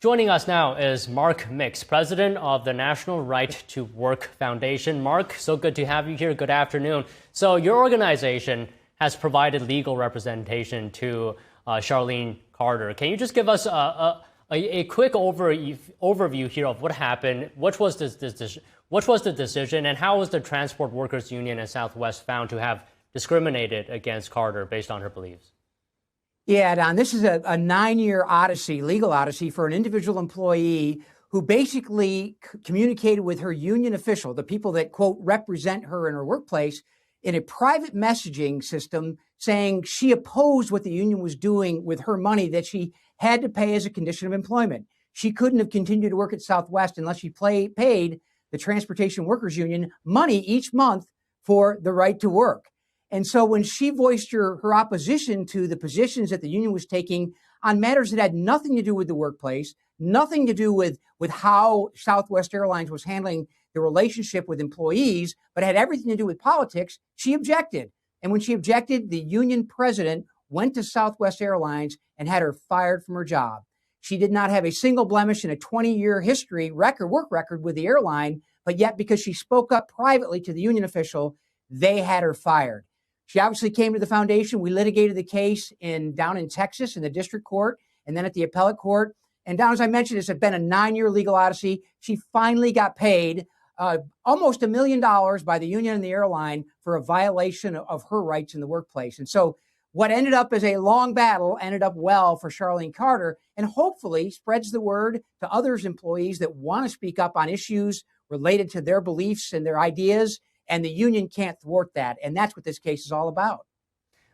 Joining us now is Mark Mix, president of the National Right to Work Foundation. Mark, so good to have you here. Good afternoon. So your organization has provided legal representation to Charlene Carter. Can you just give us a quick overview here of what happened? What was the decision, and how was the Transport Workers Union and Southwest found to have discriminated against Carter based on her beliefs? Yeah, Don, this is a 9-year odyssey, legal odyssey for an individual employee who basically communicated with her union official, the people that, quote, represent her in her workplace, in a private messaging system saying she opposed what the union was doing with her money that she had to pay as a condition of employment. She couldn't have continued to work at Southwest unless she paid the Transportation Workers Union money each month for the right to work. And so when she voiced her opposition to the positions that the union was taking on matters that had nothing to do with the workplace, nothing to do with how Southwest Airlines was handling the relationship with employees, but had everything to do with politics, she objected. And when she objected, the union president went to Southwest Airlines and had her fired from her job. She did not have a single blemish in a 20-year work record with the airline, but yet because she spoke up privately to the union official, they had her fired. She obviously came to the foundation. We litigated the case down in Texas in the district court and then at the appellate court. And down, as I mentioned, it's been a 9-year legal odyssey. She finally got paid almost $1 million by the union and the airline for a violation of her rights in the workplace. And so what ended up as a long battle ended up well for Charlene Carter, and hopefully spreads the word to others employees that want to speak up on issues related to their beliefs and their ideas. And the union can't thwart that. And that's what this case is all about.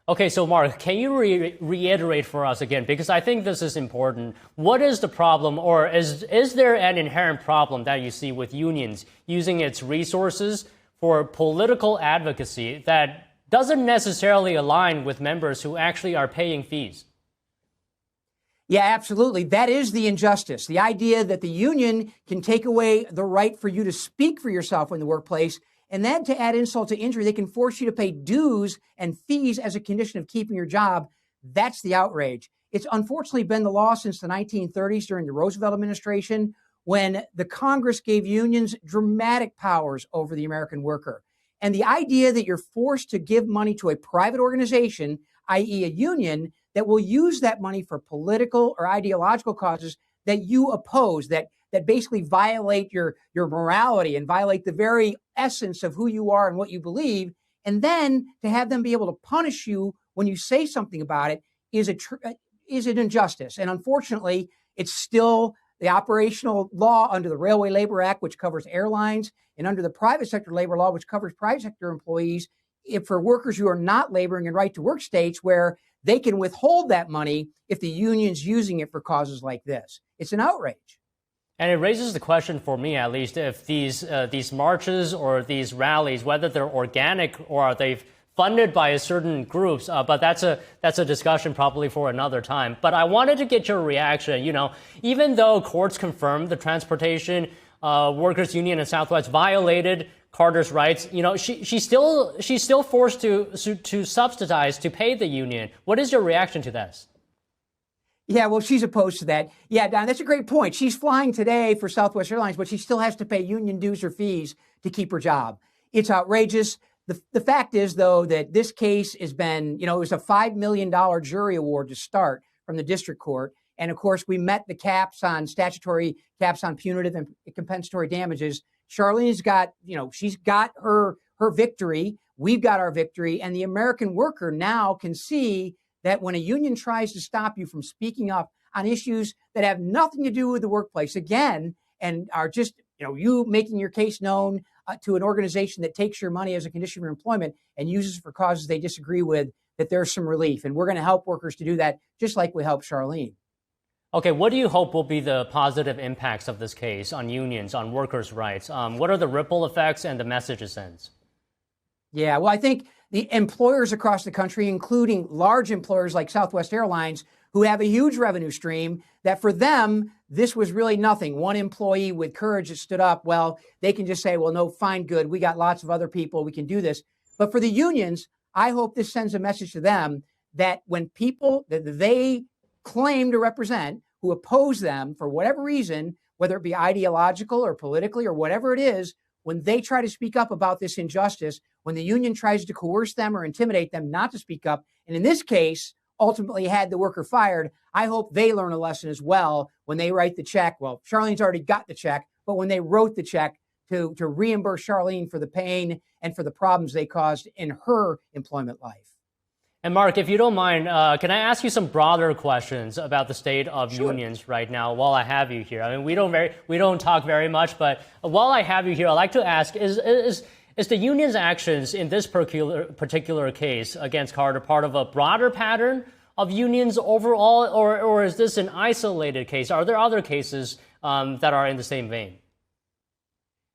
Okay, so Mark, can you reiterate for us again, because I think this is important. What is the problem, or is there an inherent problem that you see with unions using its resources for political advocacy that doesn't necessarily align with members who actually are paying fees? Yeah, absolutely. That is the injustice. The idea that the union can take away the right for you to speak for yourself in the workplace. And then to add insult to injury, they can force you to pay dues and fees as a condition of keeping your job. That's the outrage. It's unfortunately been the law since the 1930s during the Roosevelt administration, when the Congress gave unions dramatic powers over the American worker. And the idea that you're forced to give money to a private organization, i.e. a union, that will use that money for political or ideological causes that you oppose, that basically violate your morality and violate the very essence of who you are and what you believe, and then to have them be able to punish you when you say something about it is an injustice. And unfortunately, it's still the operational law under the Railway Labor Act, which covers airlines, and under the private sector labor law, which covers private sector employees, for workers who are not laboring in right-to-work states, where they can withhold that money if the union's using it for causes like this. It's an outrage. And it raises the question, for me at least, if these marches or these rallies, whether they're organic or are they funded by certain groups, but that's a discussion probably for another time. But I wanted to get your reaction. Even though courts confirmed the Transportation Workers Union and Southwest violated Carter's rights, she's still forced to subsidize to pay the union. What is your reaction to this? Yeah, well, she's opposed to that. Yeah, Don, that's a great point. She's flying today for Southwest Airlines, but she still has to pay union dues or fees to keep her job. It's outrageous. The fact is, though, that this case has been, it was a $5 million jury award to start from the district court. And of course, we met the statutory caps on punitive and compensatory damages. Charlene's got, she's got her victory. We've got our victory. And the American worker now can see that when a union tries to stop you from speaking up on issues that have nothing to do with the workplace, again, and are just, you making your case known to an organization that takes your money as a condition of your employment and uses it for causes they disagree with, that there's some relief. And we're going to help workers to do that, just like we helped Charlene. Okay, what do you hope will be the positive impacts of this case on unions, on workers' rights? What are the ripple effects and the message it sends? Yeah, well, I think the employers across the country, including large employers like Southwest Airlines, who have a huge revenue stream, that for them, this was really nothing. One employee with courage that stood up, well, they can just say, well, no, fine, good. We got lots of other people. We can do this. But for the unions, I hope this sends a message to them that when people that they claim to represent, who oppose them for whatever reason, whether it be ideological or politically or whatever it is, when they try to speak up about this injustice, when the union tries to coerce them or intimidate them not to speak up, and in this case, ultimately had the worker fired, I hope they learn a lesson as well when they write the check. Well, Charlene's already got the check, but when they wrote the check to reimburse Charlene for the pain and for the problems they caused in her employment life. And Mark, if you don't mind, can I ask you some broader questions about the state of unions right now while I have you here? I mean, we don't talk very much, but while I have you here, I'd like to ask, is the union's actions in this particular case against Carter part of a broader pattern of unions overall, or is this an isolated case? Are there other cases that are in the same vein?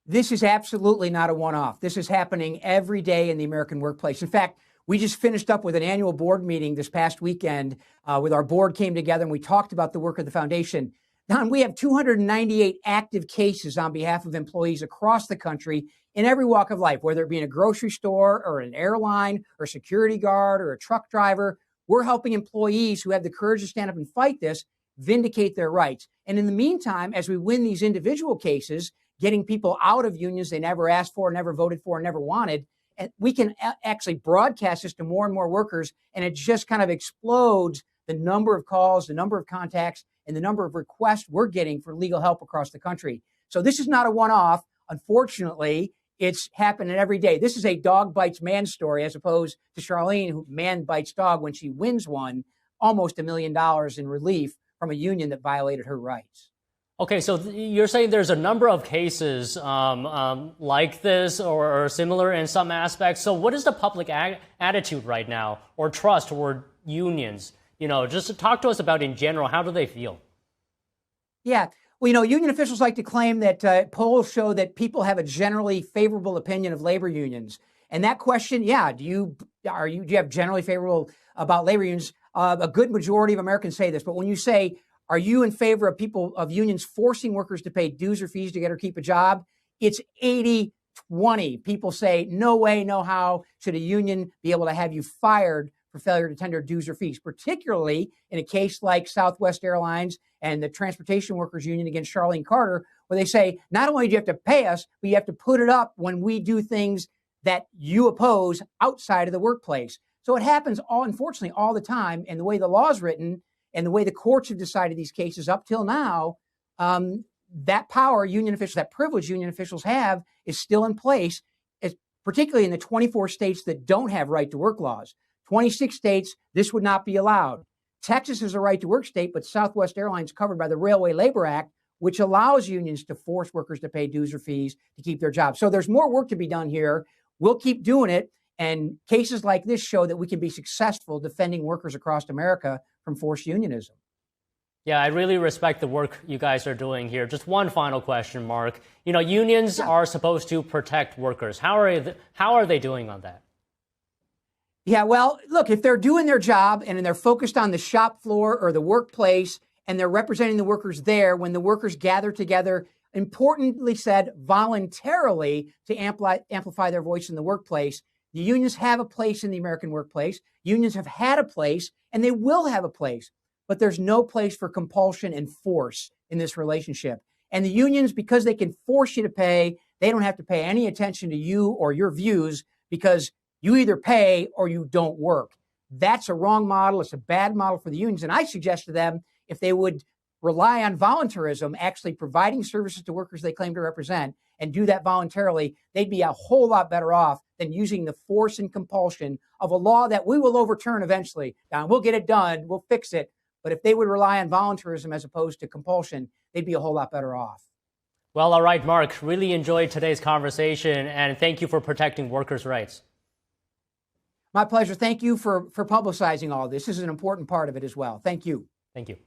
This is absolutely not a one-off. This is happening every day in the American workplace. In fact, we just finished up with an annual board meeting this past weekend with our board came together and we talked about the work of the foundation. Don, we have 298 active cases on behalf of employees across the country in every walk of life, whether it be in a grocery store or an airline or a security guard or a truck driver. We're helping employees who have the courage to stand up and fight this vindicate their rights. And in the meantime, as we win these individual cases, getting people out of unions they never asked for, never voted for, never wanted, and we can actually broadcast this to more and more workers, and it just kind of explodes the number of calls, the number of contacts, and the number of requests we're getting for legal help across the country. So this is not a one-off. Unfortunately, it's happening every day. This is a dog bites man story, as opposed to Charlene, who man bites dog when she wins one, almost $1 million in relief from a union that violated her rights. Okay, so you're saying there's a number of cases like this or similar in some aspects. So what is the public attitude right now or trust toward unions? You know, just to talk to us about in general, how do they feel? Yeah, well, you know, union officials like to claim that polls show that people have a generally favorable opinion of labor unions. And that question, yeah, do you have generally favorable about labor unions? A good majority of Americans say this, but when you say, are you in favor of unions forcing workers to pay dues or fees to get or keep a job? It's 80-20. People say, no way, no how should a union be able to have you fired for failure to tender dues or fees, particularly in a case like Southwest Airlines and the Transportation Workers Union against Charlene Carter, where they say, not only do you have to pay us, but you have to put it up when we do things that you oppose outside of the workplace. So it happens, unfortunately, all the time. And the way the law is written, and the way the courts have decided these cases up till now, that power union officials, that privilege union officials have is still in place, particularly in the 24 states that don't have right to work laws. 26 states, this would not be allowed. Texas is a right to work state, but Southwest Airlines is covered by the Railway Labor Act, which allows unions to force workers to pay dues or fees to keep their jobs. So there's more work to be done here. We'll keep doing it. And cases like this show that we can be successful defending workers across America from forced unionism. Yeah, I really respect the work you guys are doing here. Just one final question, Mark. You know, unions are supposed to protect workers. How are they doing on that? Yeah, well, look, if they're doing their job and they're focused on the shop floor or the workplace and they're representing the workers there, when the workers gather together, importantly said, voluntarily to amplify their voice in the workplace, the unions have a place in the American workplace. Unions have had a place, and they will have a place. But there's no place for compulsion and force in this relationship. And the unions, because they can force you to pay, they don't have to pay any attention to you or your views because you either pay or you don't work. That's a wrong model. It's a bad model for the unions. And I suggest to them, if they would rely on voluntarism, actually providing services to workers they claim to represent, and do that voluntarily, they'd be a whole lot better off than using the force and compulsion of a law that we will overturn eventually. Now, we'll get it done, we'll fix it. But if they would rely on voluntarism as opposed to compulsion, they'd be a whole lot better off. Well, all right, Mark, really enjoyed today's conversation, and thank you for protecting workers' rights. My pleasure. Thank you for publicizing all this. This is an important part of it as well. Thank you. Thank you.